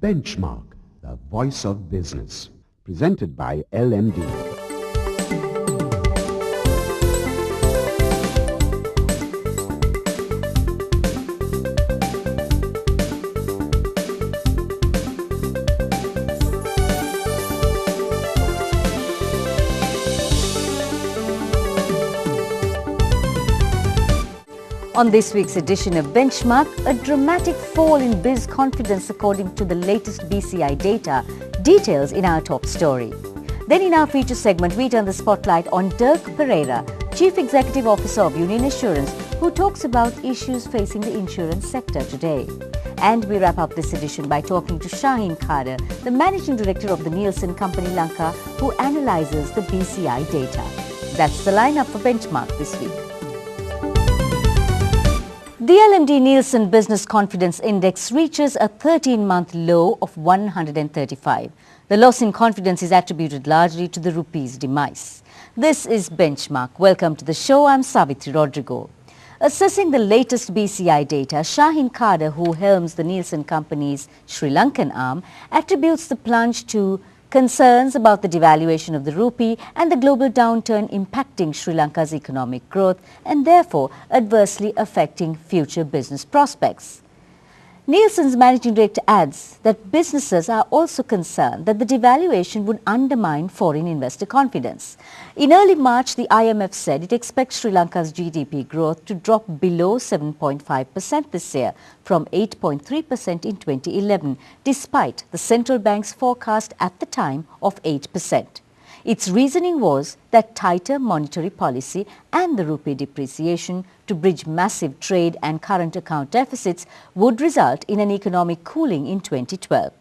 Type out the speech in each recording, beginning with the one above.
Benchmark, the voice of business. Presented by LMD. On this week's edition of Benchmark, a dramatic fall in biz confidence according to the latest BCI data, details in our top story. Then in our feature segment, we turn the spotlight on Dirk Pereira, Chief Executive Officer of Union Assurance, who talks about issues facing the insurance sector today. And we wrap up this edition by talking to Shaheen Khader, the Managing Director of the Nielsen Company Lanka, who analyzes the BCI data. That's the lineup for Benchmark this week. The LMD Nielsen Business Confidence Index reaches a 13-month low of 135. The loss in confidence is attributed largely to the rupee's demise. This is Benchmark. Welcome to the show. I'm Savitri Rodrigo. Assessing the latest BCI data, Shaheen Khader, who helms the Nielsen Company's Sri Lankan arm, attributes the plunge to concerns about the devaluation of the rupee and the global downturn impacting Sri Lanka's economic growth and therefore adversely affecting future business prospects. Nielsen's managing director adds that businesses are also concerned that the devaluation would undermine foreign investor confidence. In early March, the IMF said it expects Sri Lanka's GDP growth to drop below 7.5% this year from 8.3% in 2011, despite the central bank's forecast at the time of 8%. Its reasoning was that tighter monetary policy and the rupee depreciation to bridge massive trade and current account deficits would result in an economic cooling in 2012.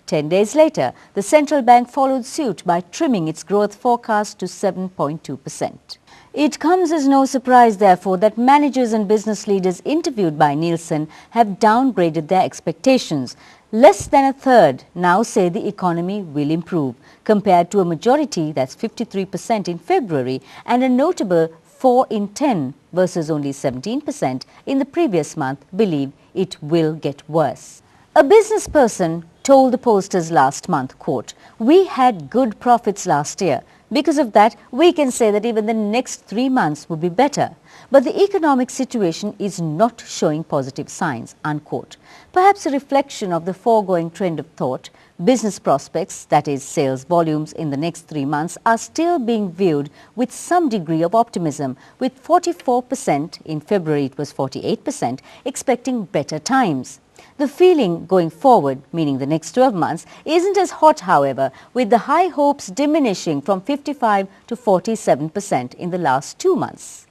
10 days later, the central bank followed suit by trimming its growth forecast to 7.2%. It comes as no surprise, therefore, that managers and business leaders interviewed by Nielsen have downgraded their expectations. Less than a third now say the economy will improve, compared to a majority, that's 53% in February, and a notable 4 in 10 versus only 17% in the previous month believe it will get worse. A business person told the pollsters last month, quote, "We had good profits last year. Because of that, we can say that even the next 3 months would be better. But the economic situation is not showing positive signs," unquote. Perhaps a reflection of the foregoing trend of thought, business prospects, that is sales volumes in the next 3 months, are still being viewed with some degree of optimism, with 44%, in February it was 48%, expecting better times. The feeling going forward, meaning the next 12 months, isn't as hot, however, with the high hopes diminishing from 55 to 47% in the last 2 months.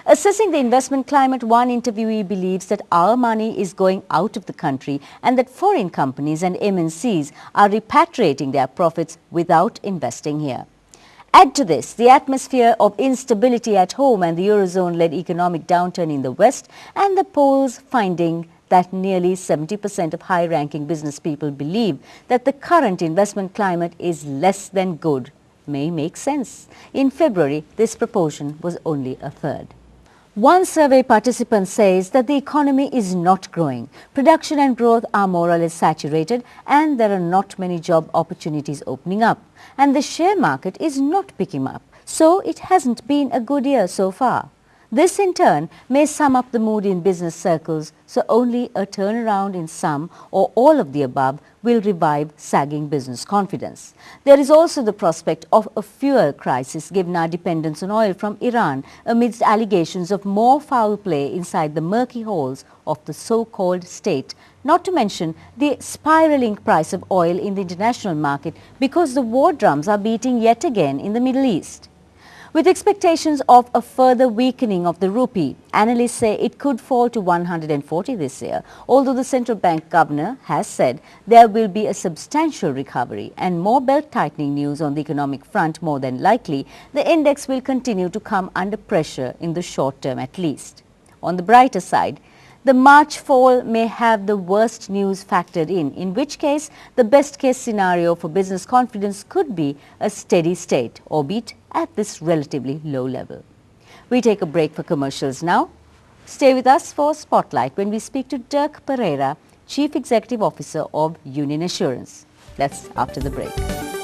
Assessing the investment climate, one interviewee believes that our money is going out of the country and that foreign companies and MNCs are repatriating their profits without investing here. Add to this the atmosphere of instability at home and the Eurozone-led economic downturn in the West, and the polls finding that nearly 70% of high-ranking business people believe that the current investment climate is less than good may make sense. In February, this proportion was only a third. One survey participant says that the economy is not growing. Production and growth are more or less saturated and there are not many job opportunities opening up. And the share market is not picking up. So it hasn't been a good year so far. This in turn may sum up the mood in business circles, so only a turnaround in some or all of the above will revive sagging business confidence. There is also the prospect of a fuel crisis given our dependence on oil from Iran amidst allegations of more foul play inside the murky holes of the so-called state, not to mention the spiraling price of oil in the international market because the war drums are beating yet again in the Middle East. With expectations of a further weakening of the rupee, analysts say it could fall to 140 this year, although the central bank governor has said there will be a substantial recovery and more belt-tightening news on the economic front. More than likely, the index will continue to come under pressure in the short term at least. On the brighter side, the March fall may have the worst news factored in which case the best case scenario for business confidence could be a steady state, albeit at this relatively low level. We take a break for commercials now. Stay with us for Spotlight when we speak to Dirk Pereira, Chief Executive Officer of Union Assurance. That's after the break.